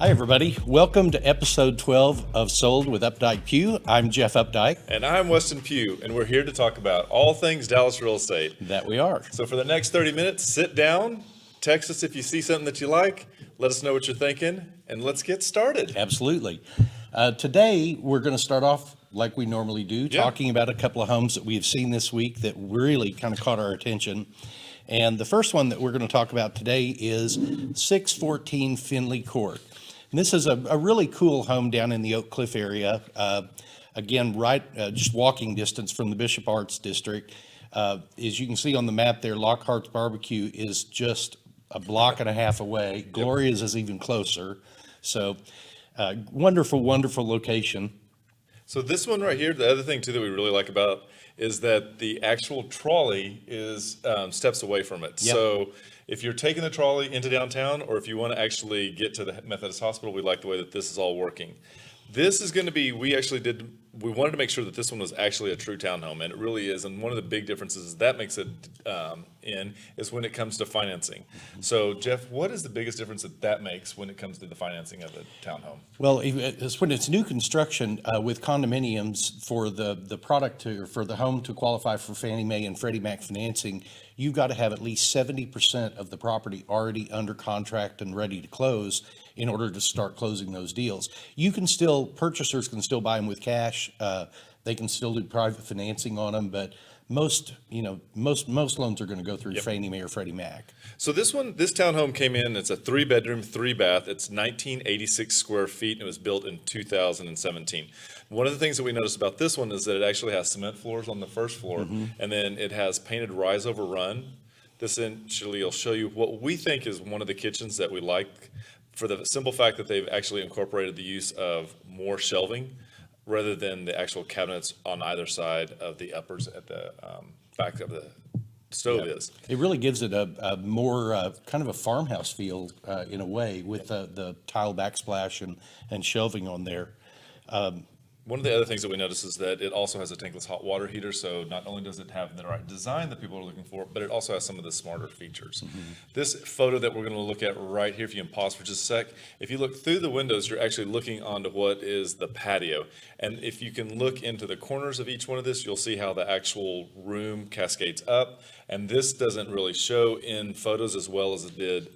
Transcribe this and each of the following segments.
Hi, everybody. Welcome to episode 12 of Sold with Updike Pugh. I'm Jeff Updike. And I'm Weston Pugh, and we're here to talk about all things Dallas real estate. That we are. So for the next 30 minutes, sit down, text us if you see something that you like, let us know what you're thinking, and let's get started. Absolutely. Today, we're going to start off like we normally do, talking about a couple of homes that we have seen this week that really kind of caught our attention. And the first one that we're going to talk about today is 614 Finley Court. And this is a really cool home down in the Oak Cliff area. Again, just walking distance from the Bishop Arts District. As you can see on the map there, Lockhart's Barbecue is just a block and a half away. Gloria's is even closer. So wonderful, wonderful location. So this one right here, the other thing too that we really like about is that the actual trolley is steps away from it. Yep. So if you're taking the trolley into downtown, or if you want to actually get to the Methodist Hospital, we like the way that this is all working. This is going to be, we wanted to make sure that this one was actually a true townhome, and it really is. And one of the big differences that makes it is when it comes to financing. So Jeff, what is the biggest difference that makes when it comes to the financing of a townhome? Well, it's when it's new construction with condominiums for the product for the home to qualify for Fannie Mae and Freddie Mac financing, you've got to have at least 70% of the property already under contract and ready to close in order to start closing those deals. Purchasers can still buy them with cash. They can still do private financing on them, but most loans are going to go through Fannie Mae or Freddie Mac. So this townhome came in, it's a 3-bedroom, 3-bath. It's 1986 square feet, and it was built in 2017. One of the things that we noticed about this one is that it actually has cement floors on the first floor, and then it has painted rise over run. This essentially will show you what we think is one of the kitchens that we like, for the simple fact that they've actually incorporated the use of more shelving rather than the actual cabinets on either side of the uppers at the back of the stove is. It really gives it a more kind of a farmhouse feel in a way with the tile backsplash and shelving on there. One of the other things that we notice is that it also has a tankless hot water heater, so not only does it have the right design that people are looking for, but it also has some of the smarter features. This photo that we're going to look at right here, if you can pause for just a sec, if you look through the windows, you're actually looking onto what is the patio. And if you can look into the corners of each one of this, you'll see how the actual room cascades up. And this doesn't really show in photos as well as it did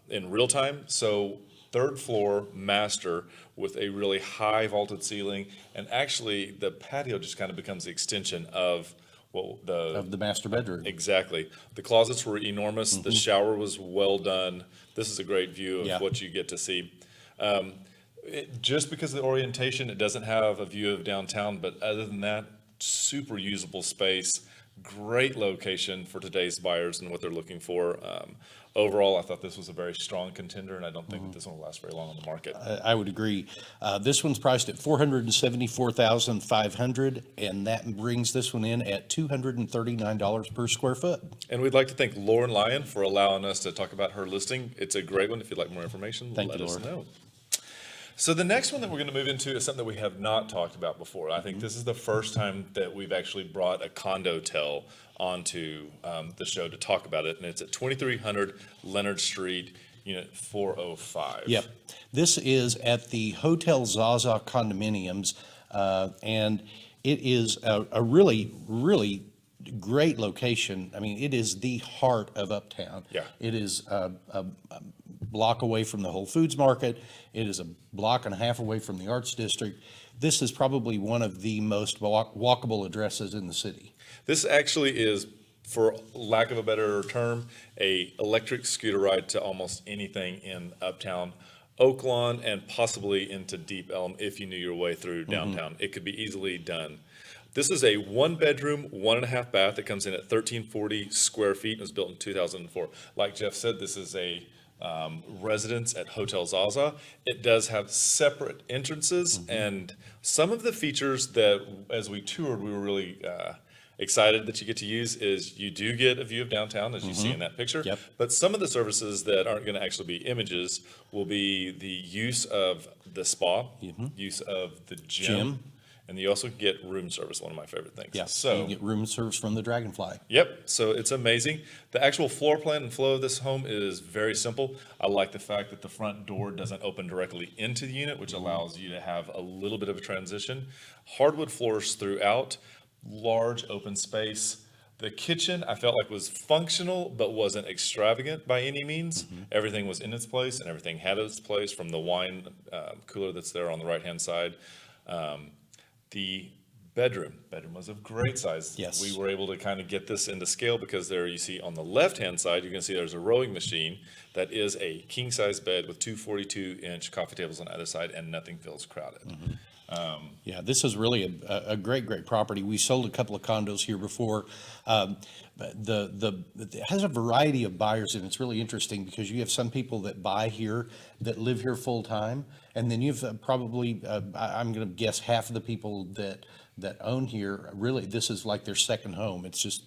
in real time. So third floor master with a really high vaulted ceiling, and actually the patio just kind of becomes the extension of the master bedroom. Exactly. The closets were enormous. The shower was well done. This is a great view of what you get to see. Just because of the orientation, it doesn't have a view of downtown, but other than that, super usable space. Great location for today's buyers and what they're looking for. Overall, I thought this was a very strong contender, and I don't think that this one will last very long on the market. I would agree. This one's priced at $474,500, and that brings this one in at $239 per square foot. And we'd like to thank Lauren Lyon for allowing us to talk about her listing. It's a great one. If you'd like more information, let us know. So the next one that we're going to move into is something that we have not talked about before. I think this is the first time that we've actually brought a condo-tel onto the show to talk about it, and it's at 2300 Leonard Street, Unit 405. Yep. This is at the Hotel Zaza condominiums, and it is a really, really great location. I mean, it is the heart of Uptown. Yeah. It is a block away from the Whole Foods Market. It is a block and a half away from the Arts District. This is probably one of the most walkable addresses in the city. This actually is, for lack of a better term, a electric scooter ride to almost anything in Uptown, Oaklawn, and possibly into Deep Elm if you knew your way through downtown. It could be easily done. This is a 1-bedroom, 1.5 bath. It comes in at 1,340 square feet and was built in 2004. Like Jeff said, this is a residence at Hotel Zaza. It does have separate entrances, and some of the features that, as we toured, we were really excited that you get to use is you do get a view of downtown, as you see in that picture. Yep. But some of the services that aren't going to actually be images will be the use of the spa, use of the gym, And you also get room service, one of my favorite things. Yeah, So you get room service from the Dragonfly. yep. So it's amazing. The actual floor plan and flow of this home is very simple. I like the fact that the front door doesn't open directly into the unit, which allows you to have a little bit of a transition. Hardwood floors throughout, large open space. The kitchen I felt like was functional, but wasn't extravagant by any means. Everything was in its place and everything had its place, from the wine cooler that's there on the right-hand side. The bedroom was of great size. Yes. We were able to kind of get this into scale because there you see on the left-hand side, you can see there's a rowing machine that is a king-size bed with two 42-inch coffee tables on either side, and nothing feels crowded. Yeah, this is really a great property. We sold a couple of condos here before. It has a variety of buyers, and it's really interesting because you have some people that buy here that live here full time, and then you've probably I'm going to guess half of the people that own here, really this is like their second home. It's just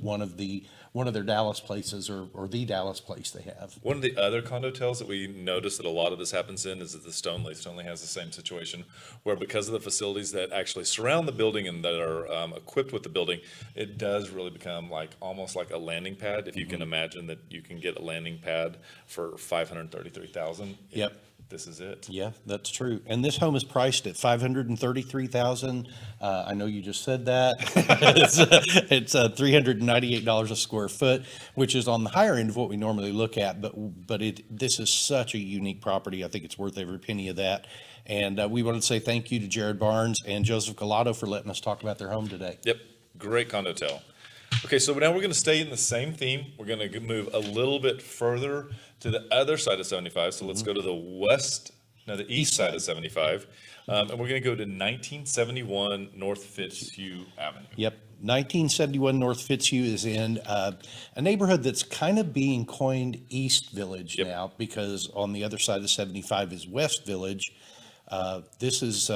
one of their Dallas places, or the Dallas place they have. One of the other condo tales that we noticed that a lot of this happens in is that the Stoneleigh has the same situation, where because of the facilities that actually surround the building and that are equipped with the building, it does really become almost like a landing pad. If you can imagine that you can get a landing pad for $533,000. Yep. This is it. Yeah, that's true. And this home is priced at $533,000. I know you just said that. It's $398 a square foot, which is on the higher end of what we normally look at. But this is such a unique property. I think it's worth every penny of that. And we want to say thank you to Jared Barnes and Joseph Galato for letting us talk about their home today. Yep. Great condo tale. Okay, so now we're going to stay in the same theme. We're going to move a little bit further to the other side of 75. So let's go to the east side of 75. And we're going to go to 1971 North Fitzhugh Avenue. Yep. 1971 North Fitzhugh is in a neighborhood that's kind of being coined East Village now, because on the other side of 75 is West Village. This is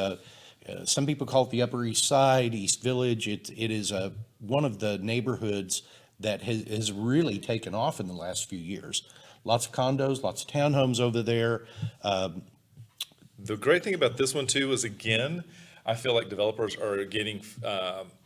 some people call it the Upper East Side, East Village. It is one of the neighborhoods that has really taken off in the last few years. Lots of condos, lots of townhomes over there. The great thing about this one too is, again, I feel like developers are getting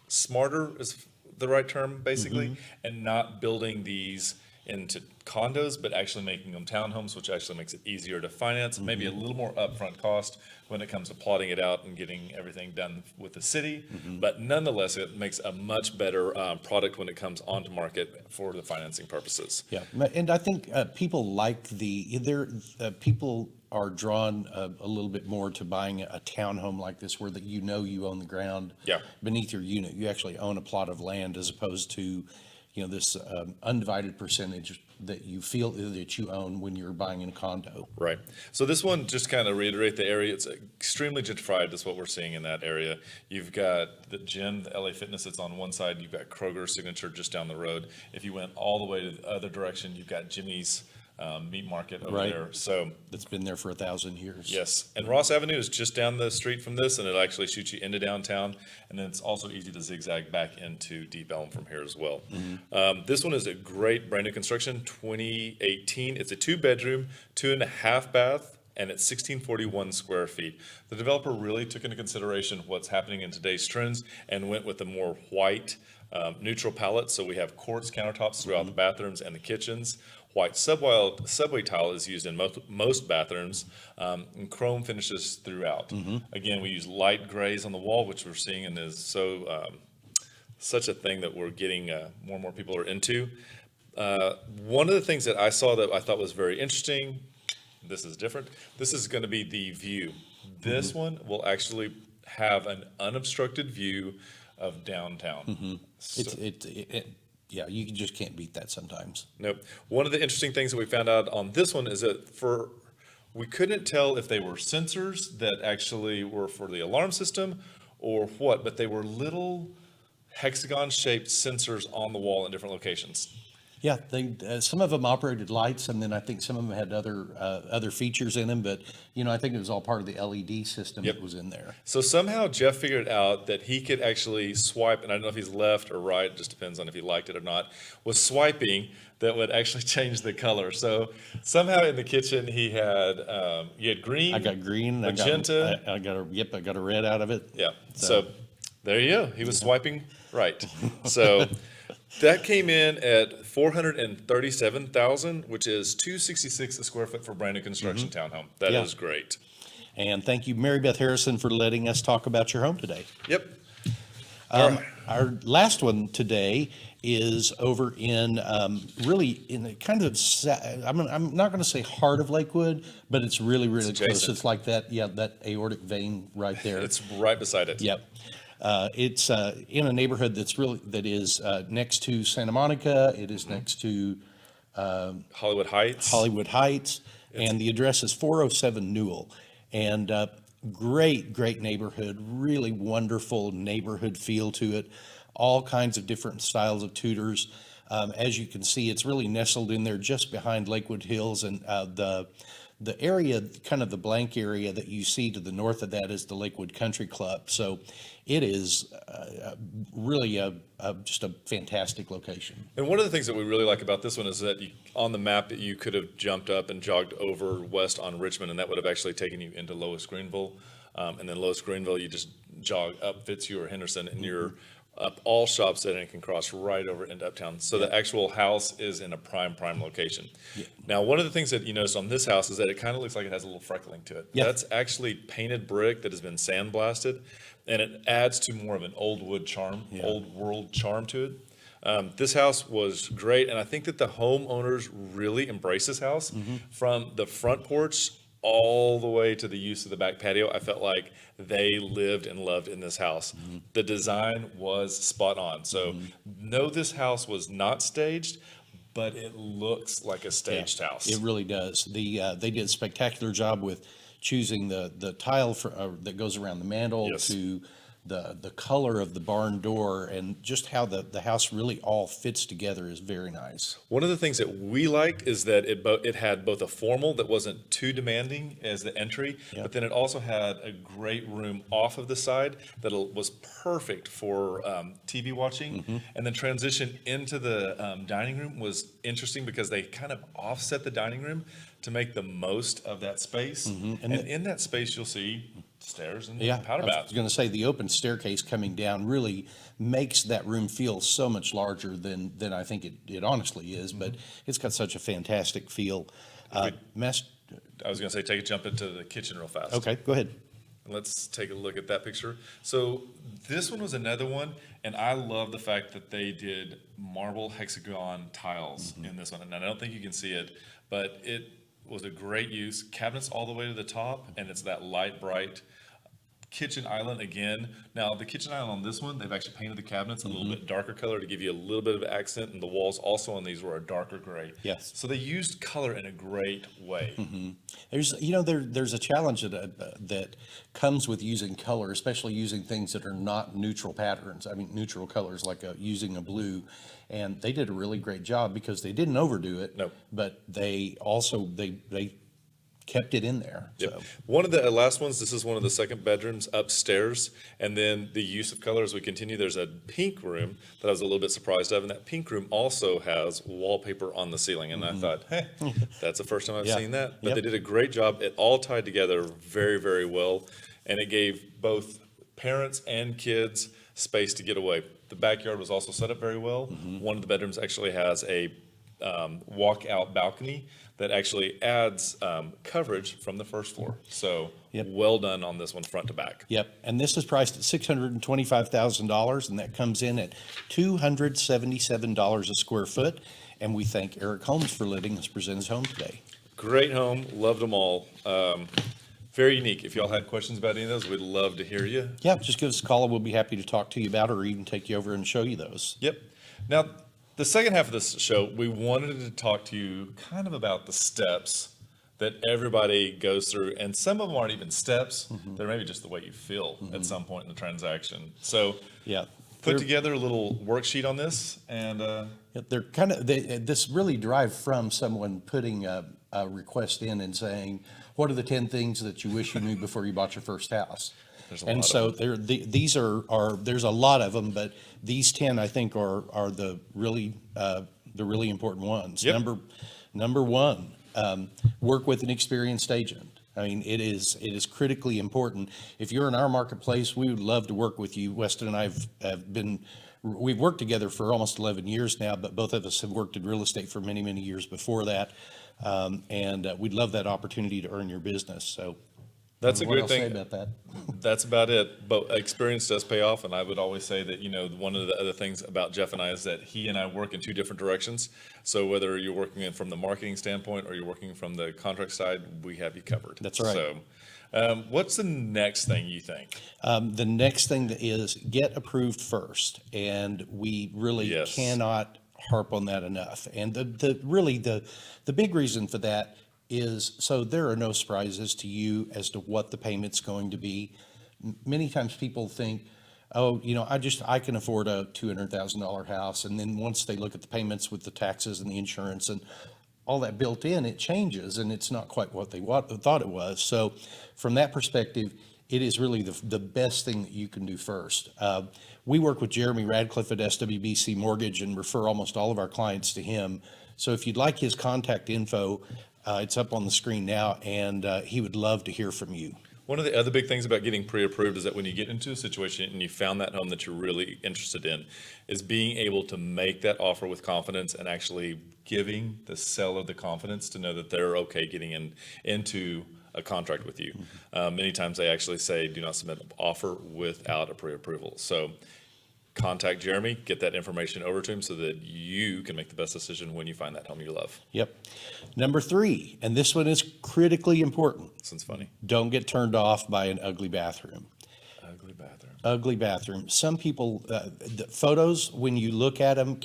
smarter is the right term, basically, and not building these into condos, but actually making them townhomes, which actually makes it easier to finance, maybe a little more upfront cost when it comes to plotting it out and getting everything done with the city. But nonetheless, it makes a much better product when it comes onto market for the financing purposes. Yeah, and I think people like people are drawn a little bit more to buying a townhome like this, where that you own the ground beneath your unit. You actually own a plot of land, as opposed to this undivided percentage that you feel that you own when you're buying in a condo. Right. So this one, just kind of reiterate the area, it's extremely gentrified. That's what we're seeing in that area. You've got the gym, the LA Fitness, that's on one side. You've got Kroger's Signature just down the road. If you went all the way to the other direction, you've got Jimmy's meat market over there. So that's been there for 1,000 years. Yes. And Ross Avenue is just down the street from this, and it actually shoots you into downtown. And then it's also easy to zigzag back into Deep Elm from here as well. This one is a great brand new construction, 2018. It's a 2-bedroom, 2.5 bath, and it's 1,641 square feet. The developer really took into consideration what's happening in today's trends and went with a more white, neutral palette. So we have quartz countertops throughout the bathrooms and the kitchens. White subway tile is used in most bathrooms, and chrome finishes throughout. Again, we use light grays on the wall, which we're seeing and is such a thing that we're getting more and more people are into. One of the things that I saw that I thought was very interesting, this is different. This is going to be the view. This one will actually have an unobstructed view of downtown. Yeah, you just can't beat that sometimes. Nope. One of the interesting things that we found out on this one is that we couldn't tell if they were sensors that actually were for the alarm system or what, but they were little hexagon-shaped sensors on the wall in different locations. Yeah, they some of them operated lights, and then I think some of them had other features in them. But I think it was all part of the LED system that was in there. So somehow Jeff figured out that he could actually swipe, and I don't know if he's left or right, it just depends on if he liked it or not, was swiping that would actually change the color. So somehow in the kitchen he had green. I got green, magenta. I got a red out of it. Yeah. So there you go. He was swiping right. So that came in at $437,000, which is $266 a square foot for brand new construction townhome. That is great. And thank you, Mary Beth Harrison, for letting us talk about your home today. Yep. All right. Our last one today is over in really in the kind of I'm not going to say heart of Lakewood, but it's really close. adjacent. It's like that that aortic vein right there. It's right beside it. Yep. It's in a neighborhood that is next to Santa Monica. It is next to Hollywood Heights, and the address is 407 Newell. And great neighborhood, really wonderful neighborhood feel to it. All kinds of different styles of Tudors. As you can see, it's really nestled in there just behind Lakewood Hills, and the area, kind of the blank area that you see to the north of that is the Lakewood Country Club. So it is really just a fantastic location. And one of the things that we really like about this one is that on the map you could have jumped up and jogged over west on Richmond, and that would have actually taken you into Lois Greenville. And then Lois Greenville, you just jog up Fitzhugh or Henderson, and you're up all shops that and can cross right over into Uptown. So the actual house is in a prime location. Yeah. Now, one of the things that you notice on this house is that it kind of looks like it has a little freckling to it. Yeah. That's actually painted brick that has been sandblasted, and it adds to more of an old wood charm, old world charm to it. This house was great, and I think that the homeowners really embrace this house. From the front porch all the way to the use of the back patio. I felt like they lived and loved in this house. The design was spot on. So no, this house was not staged, but it looks like a staged house. It really does. They did a spectacular job with choosing the tile that goes around the mantle to the color of the barn door, and just how the house really all fits together is very nice. One of the things that we liked is that it had both a formal that wasn't too demanding as the entry, but then it also had a great room off of the side that was perfect for TV watching. And then transition into the dining room was interesting because they kind of offset the dining room to make the most of that space. And in that space, you'll see stairs and powder bath. I was going to say the open staircase coming down really makes that room feel so much larger than I think it honestly is, but it's got such a fantastic feel. I was going to say, take a jump into the kitchen real fast. Okay, go ahead. Let's take a look at that picture. So this one was another one, and I love the fact that they did marble hexagon tiles in this one. And I don't think you can see it, but it was a great use. Cabinets all the way to the top, and it's that light, bright kitchen island again. Now, the kitchen island on this one, they've actually painted the cabinets a little bit darker color to give you a little bit of accent, and the walls also on these were a darker gray. Yes. So they used color in a great way. There's a challenge that comes with using color, especially using things that are not neutral patterns. I mean, neutral colors, like using a blue. And they did a really great job because they didn't overdo it. No. But they also, they kept it in there. Yep. So. One of the last ones, this is one of the second bedrooms upstairs, and then the use of color as we continue, there's a pink room that I was a little bit surprised of, and that pink room also has wallpaper on the ceiling, and I thought, hey, that's the first time I've seen that. But they did a great job. It all tied together very, very well, and it gave both parents and kids space to get away. The backyard was also set up very well. One of the bedrooms actually has a walk-out balcony that actually adds coverage from the first floor. So well done on this one, front to back. Yep, and this is priced at $625,000, and that comes in at $277 a square foot. And we thank Eric Holmes for letting us present his home today. Great home, loved them all. Very unique. If y'all had questions about any of those, we'd love to hear you. Yeah, just give us a call and we'll be happy to talk to you about it, or even take you over and show you those. Yep. Now, the second half of this show, we wanted to talk to you kind of about the steps that everybody goes through, and some of them aren't even steps. They're maybe just the way you feel at some point in the transaction. So put together a little worksheet on this, and They're this really derived from someone putting a request in and saying, what are the 10 things that you wish you knew before you bought your first house? There's a And lot so of them. these are, there's a lot of them, but these 10, I think, are the really important ones. Yep. Number one, work with an experienced agent. I mean, it is critically important. If you're in our marketplace, we would love to work with you. Weston and I we've worked together for almost 11 years now, but both of us have worked in real estate for many, many years before that. And we'd love that opportunity to earn your business. So That's a what great else say thing. about that. That's about it. But experience does pay off. And I would always say that, one of the other things about Jeff and I is that he and I work in two different directions. So whether you're working from the marketing standpoint or you're working from the contract side, we have you covered. That's right. So what's the next thing you think? The next thing is get approved first, and we really Yes. cannot harp on that enough. And the big reason for that is so there are no surprises to you as to what the payment's going to be. Many times people think, oh, I can afford a $200,000 house, and then once they look at the payments with the taxes and the insurance and all that built in, it changes, and it's not quite what they thought it was. So from that perspective, it is really the best thing that you can do first. We work with Jeremy Radcliffe at SWBC Mortgage and refer almost all of our clients to him. So if you'd like his contact info, it's up on the screen now, and he would love to hear from you. One of the other big things about getting pre-approved is that when you get into a situation and you found that home that you're really interested in, is being able to make that offer with confidence and actually giving the seller the confidence to know that they're okay getting into a contract with you. Many times they actually say, do not submit an offer without a pre-approval. So contact Jeremy, get that information over to him so that you can make the best decision when you find that home you love. Yep. Number 3, and this one is critically important. This one's funny. Don't get turned off by an ugly bathroom. Ugly bathroom. Ugly bathroom. Some people, the photos, when you look at them,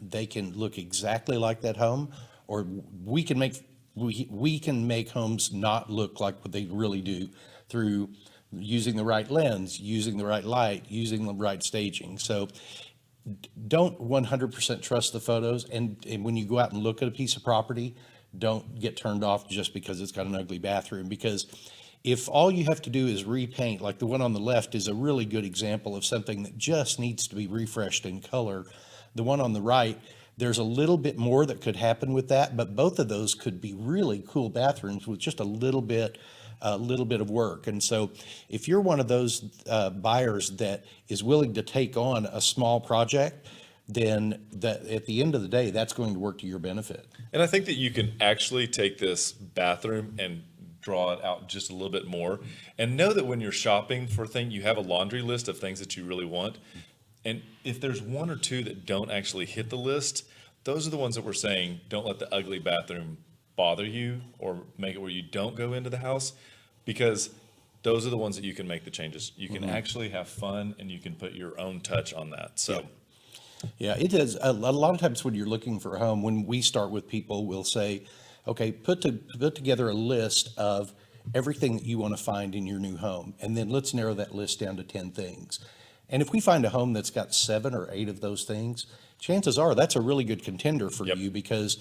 they can look exactly like that home, or we can make homes not look like what they really do through using the right lens, using the right light, using the right staging. So don't 100% trust the photos. And when you go out and look at a piece of property, don't get turned off just because it's got an ugly bathroom. Because if all you have to do is repaint, like the one on the left is a really good example of something that just needs to be refreshed in color. The one on the right, there's a little bit more that could happen with that, but both of those could be really cool bathrooms with just a little bit of work. And so if you're one of those buyers that is willing to take on a small project, then that at the end of the day, that's going to work to your benefit. And I think that you can actually take this bathroom and draw it out just a little bit more and know that when you're shopping for things, you have a laundry list of things that you really want. And if there's one or two that don't actually hit the list, those are the ones that we're saying, don't let the ugly bathroom bother you or make it where you don't go into the house, because those are the ones that you can make the changes. You can actually have fun and you can put your own touch on that. So. Yeah, it is. A lot of times when you're looking for a home, when we start with people, we'll say, okay, put together a list of everything that you want to find in your new home, and then let's narrow that list down to 10 things. And if we find a home that's got 7 or 8 of those things, chances are that's a really good contender for you, because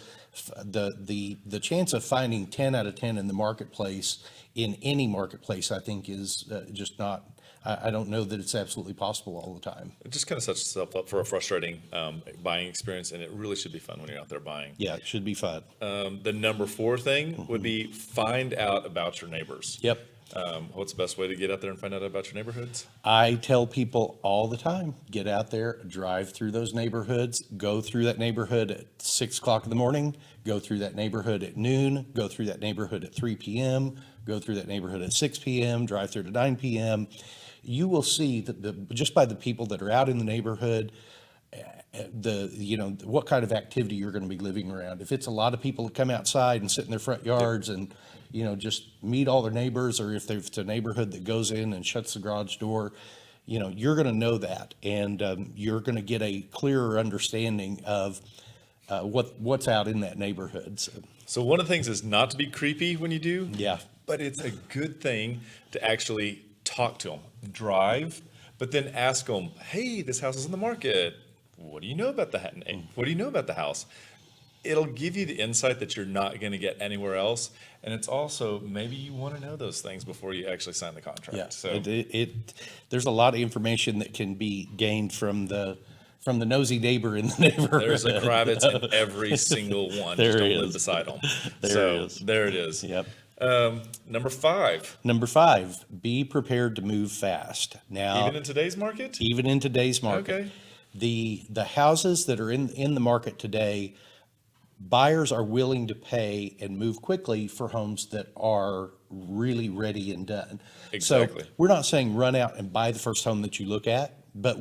the chance of finding 10 out of 10 in the marketplace, in any marketplace, I think is just not. I don't know that it's absolutely possible all the time. It just kind of sets itself up for a frustrating buying experience, and it really should be fun when you're out there buying. Yeah, it should be fun. The number 4 thing would be find out about your neighbors. Yep. What's the best way to get out there and find out about your neighborhoods? I tell people all the time, get out there, drive through those neighborhoods, go through that neighborhood at 6 o'clock in the morning, go through that neighborhood at noon, go through that neighborhood at 3 p.m., go through that neighborhood at 6 p.m., drive through to 9 p.m. You will see that just by the people that are out in the neighborhood, what kind of activity you're going to be living around. If it's a lot of people that come outside and sit in their front yards and just meet all their neighbors, or if it's a neighborhood that goes in and shuts the garage door, you're going to know that, and you're going to get a clearer understanding of what's out in that neighborhood. So one of the things is not to be creepy when you do. Yeah. But it's a good thing to actually talk to them. Drive, But then ask them, hey, this house is on the market. What do you know about what do you know about the house? It'll give you the insight that you're not going to get anywhere else. And it's also, maybe you want to know those things before you actually sign the contract. Yeah, So there's a lot of information that can be gained from the nosy neighbor in the neighborhood. there's a Kravitz in every single one. There Just don't is. live beside them. There So it is. there it is. Yep. Number 5, Number 5, be prepared to move fast. Now, even in today's market? even in today's market, Okay. the houses that are in the market today, buyers are willing to pay and move quickly for homes that are really ready and done. Exactly. So we're not saying run out and buy the first home that you look at, but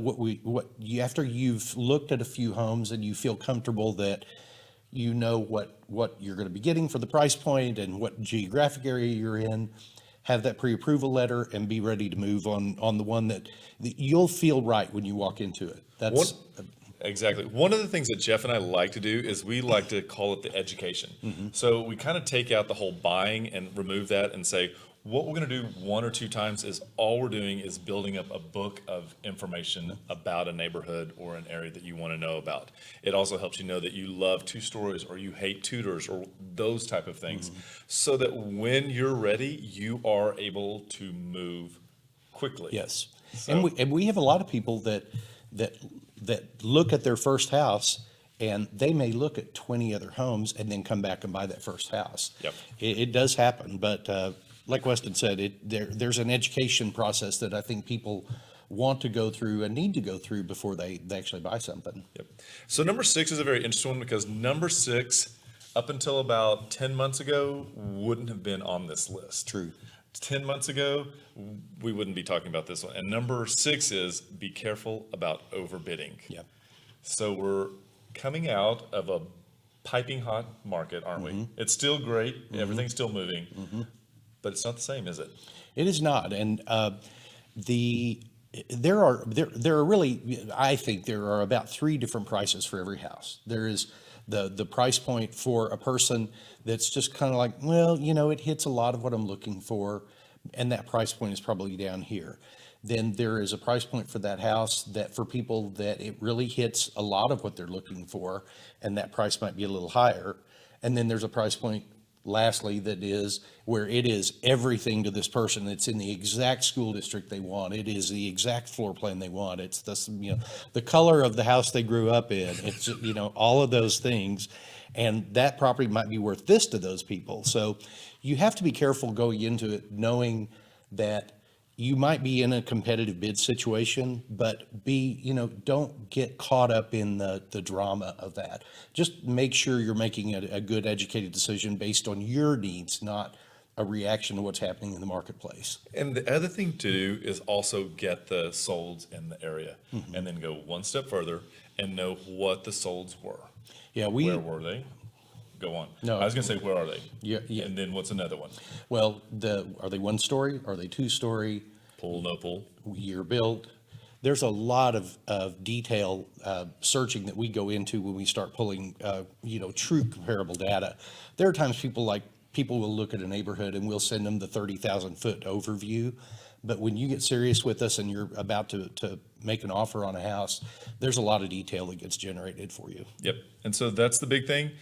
after you've looked at a few homes and you feel comfortable that you know what you're going to be getting for the price point and what geographic area you're in, have that pre-approval letter and be ready to move on the one that you'll feel right when you walk into it. That's Exactly. One of the things that Jeff and I like to do is we like to call it the education. So we kind of take out the whole buying and remove that and say, what we're going to do 1 or 2 times is all we're doing is building up a book of information about a neighborhood or an area that you want to know about. It also helps you know that you love 2 stories or you hate tutors or those type of things, so that when you're ready, you are able to move quickly. Yes. So- And we have a lot of people that look at their first house and they may look at 20 other homes and then come back and buy that first house. Yep. It does happen, but like Weston said, there's an education process that I think people want to go through and need to go through before they actually buy something. Yep. So number 6 is a very interesting one, because number 6, up until about 10 months ago, wouldn't have been on this list. True. 10 months ago, we wouldn't be talking about this one. And number 6 is be careful about overbidding. Yep. So we're coming out of a piping hot market, aren't we? It's still great. Everything's still moving, but it's not the same, is it? It is not, and there are really, I think there are about 3 different prices for every house. There is the price point for a person that's just kind of like, well, it hits a lot of what I'm looking for, and that price point is probably down here. Then there is a price point for that house that for people that it really hits a lot of what they're looking for, and that price might be a little higher. And then there's a price point, lastly, that is where it is everything to this person. It's in the exact school district they want. It is the exact floor plan they want. It's the color of the house they grew up in. It's all of those things, and that property might be worth this to those people. So you have to be careful going into it, knowing that you might be in a competitive bid situation, but don't get caught up in the drama of that. Just make sure you're making a good educated decision based on your needs, not a reaction to what's happening in the marketplace. And the other thing to do is also get the solds in the area, and then go one step further and know what the solds were. Yeah, Where were they? Go on. No. I was going to say, where are they? Yeah. And then what's another one? Well, are they 1-story? Are they 2-story? Pool, no pool? Year built? There's a lot of detail searching that we go into when we start pulling, true comparable data. There are times people will look at a neighborhood and we'll send them the 30,000 foot overview. But when you get serious with us and you're about to make an offer on a house, there's a lot of detail that gets generated for you. Yep. And so that's the big thing.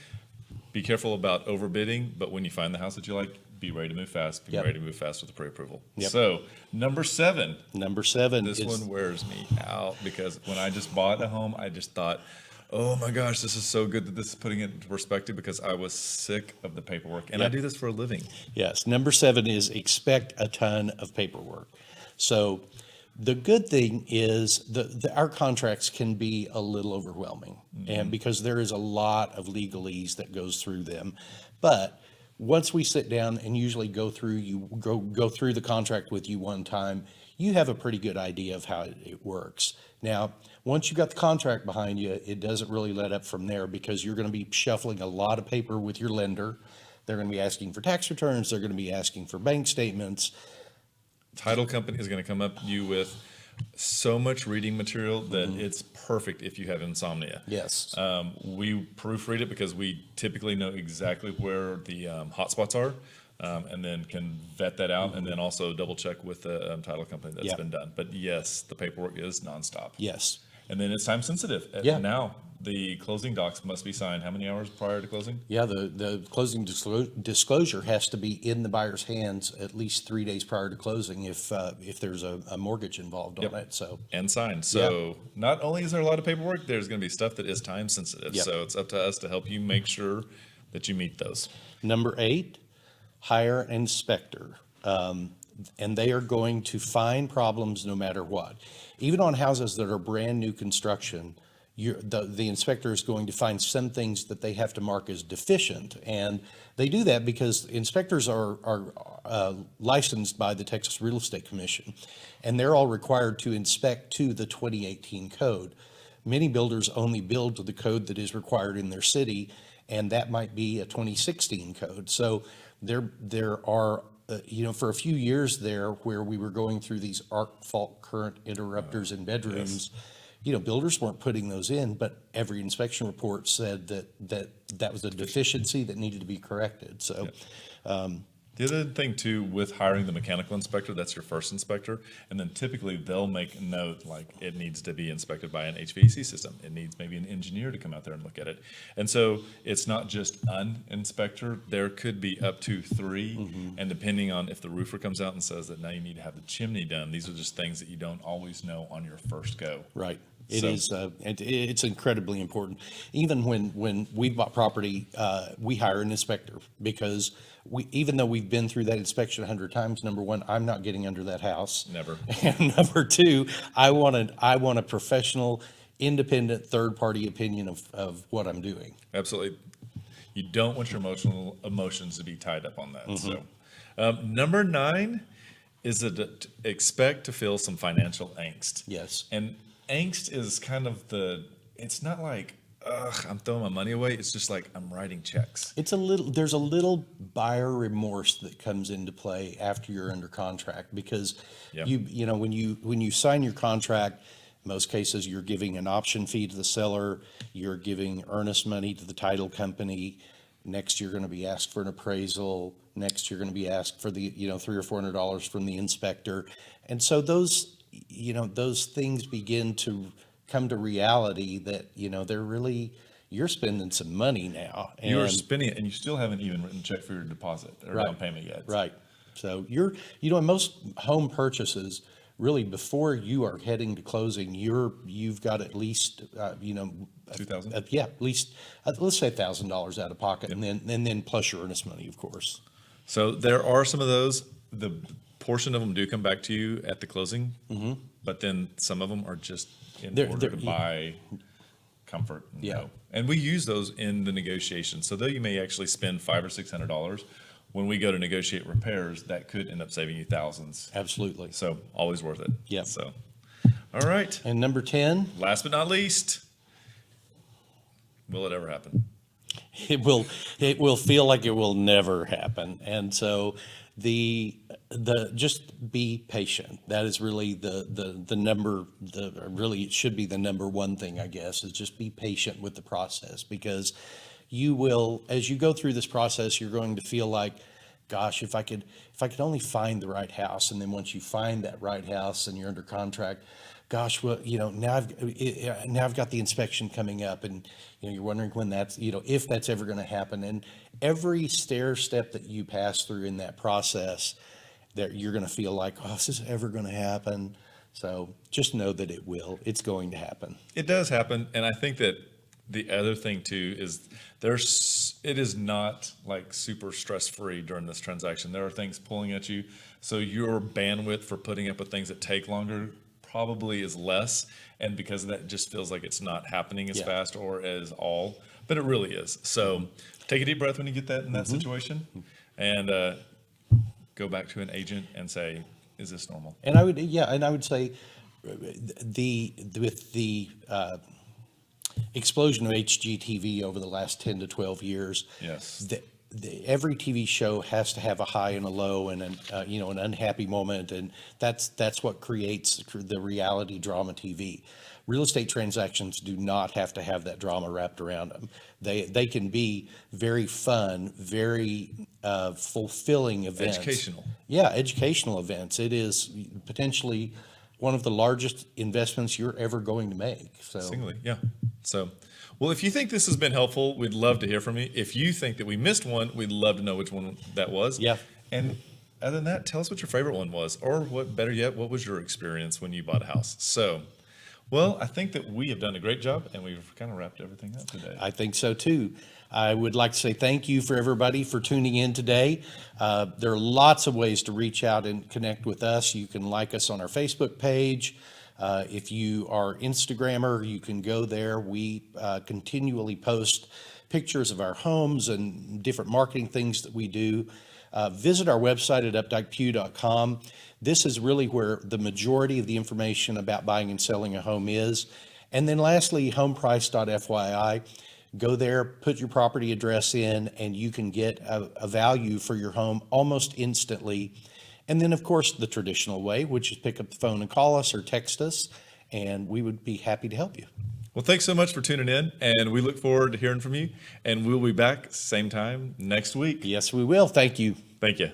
Be careful about overbidding, but when you find the house that you like, be ready to move fast. Be Yep. ready to move fast with the pre-approval. Yep. So number 7. Number 7 This is one wears me out, because when I just bought a home, I just thought, oh my gosh, this is so good that this is putting it into perspective, because I was sick of the paperwork. And I Yep. do this for a living. Yes, number 7 is expect a ton of paperwork. So the good thing is our contracts can be a little overwhelming, and because there is a lot of legalese that goes through them. But once we sit down and usually go through the contract with you one time, you have a pretty good idea of how it works. Now, once you've got the contract behind you, it doesn't really let up from there, because you're going to be shuffling a lot of paper with your lender. They're going to be asking for tax returns. They're going to be asking for bank statements. Title company is going to come up to you with so much reading material that it's perfect if you have insomnia. Yes. We proofread it because we typically know exactly where the hot spots are. and then can vet that out, and then also double check with the title company that's Yeah. been done. But yes, the paperwork is nonstop. Yes. And then it's time sensitive. Yeah. Now the closing docs must be signed how many hours prior to closing? Yeah, the closing disclosure has to be in the buyer's hands at least 3 days prior to closing if there's a mortgage involved on Yep. it, so. And signed. So not only is there a lot of paperwork, there's going to be stuff that is time sensitive. Yep. So it's up to us to help you make sure that you meet those. Number 8, hire an inspector. And they are going to find problems no matter what. Even on houses that are brand new construction, the inspector is going to find some things that they have to mark as deficient. And they do that because inspectors are licensed by the Texas Real Estate Commission, and they're all required to inspect to the 2018 code. Many builders only build to the code that is required in their city, and that might be a 2016 code. So there are for a few years there where we were going through these arc fault current interrupters in bedrooms, builders weren't putting those in, but every inspection report said that was a deficiency that needed to be corrected. So, The other thing too, with hiring the mechanical inspector, that's your first inspector, and then typically they'll make a note like it needs to be inspected by an HVAC system. It needs maybe an engineer to come out there and look at it. And so it's not just an inspector, there could be up to 3, and depending on if the roofer comes out and says that now you need to have the chimney done, these are just things that you don't always know on your first go. right. It's incredibly important. Even when we bought property, we hire an inspector because even though we've been through that inspection 100 times, number one, I'm not getting under that house. Never. And number two, I want a professional, independent, third-party opinion of what I'm doing. Absolutely. You don't want your emotions to be tied up on that. So, number 9 is that expect to feel some financial angst. Yes. And angst is kind of it's not like, ugh, I'm throwing my money away. It's just like I'm writing checks. There's a little buyer remorse that comes into play after you're under contract because Yep. when you sign your contract, in most cases you're giving an option fee to the seller, you're giving earnest money to the title company. Next, you're going to be asked for an appraisal. Next, you're going to be asked for the $300 or $400 from the inspector, and so those things begin to come to reality that you're spending some money now. And You're spending it, and you still haven't even written a check for your deposit or Right. down payment yet. Right. So in most home purchases, really before you are heading to closing, you've got at least, $2,000? At least, let's say $1,000 out of pocket, and then plus your earnest money, of course. So there are some of those. The portion of them do come back to you at the closing, but then some of them are just in order to buy comfort. And Yeah. go. And we use those in the negotiation. So though you may actually spend $500 or $600, when we go to negotiate repairs, that could end up saving you thousands. Absolutely. So always worth it. Yep. So, all right. And number 10, Last but not least, will it ever happen? it will feel like it will never happen. And so just be patient. That is really really it should be the number one thing, I guess, is just be patient with the process, because you will, as you go through this process, you're going to feel like, gosh, if I could only find the right house. And then once you find that right house and you're under contract, gosh, well, now I've got the inspection coming up, and you're wondering when that's, if that's ever going to happen. And every stair step that you pass through in that process, that you're going to feel like, oh, is this ever going to happen? So just know that it will. It's going to happen. It does happen, and I think that the other thing too is it is not like super stress-free during this transaction. There are things pulling at you, so your bandwidth for putting up with things that take longer probably is less, and because of that, it just feels like it's not happening as fast or as but it really is. So take a deep breath when you get that in that situation, and go back to an agent and say, is this normal? And I would say with the explosion of HGTV over the last 10 to 12 years, Yes. every TV show has to have a high and a low and an unhappy moment, and that's what creates the reality drama TV. Real estate transactions do not have to have that drama wrapped around them. They can be very fun, very fulfilling events. Educational. Yeah, educational events. It is potentially one of the largest investments you're ever going to make. So, Singly, yeah. So, well, if you think this has been helpful, we'd love to hear from you. If you think that we missed one, we'd love to know which one that was. Yeah. And other than that, tell us what your favorite one was, or better yet, what was your experience when you bought a house? So, well, I think that we have done a great job, and we've kind of wrapped everything up today. I think so too. I would like to say thank you for everybody for tuning in today. There are lots of ways to reach out and connect with us. You can like us on our Facebook page. If you are Instagrammer, you can go there. We continually post pictures of our homes and different marketing things that we do. Visit our website at updikepugh.com. This is really where the majority of the information about buying and selling a home is. And then lastly, homeprice.fyi. Go there, put your property address in, and you can get a value for your home almost instantly. And then, of course, the traditional way, which is pick up the phone and call us or text us, and we would be happy to help you. Well, thanks so much for tuning in, and we look forward to hearing from you. And we'll be back same time next week. Yes, we will. Thank you. Thank you.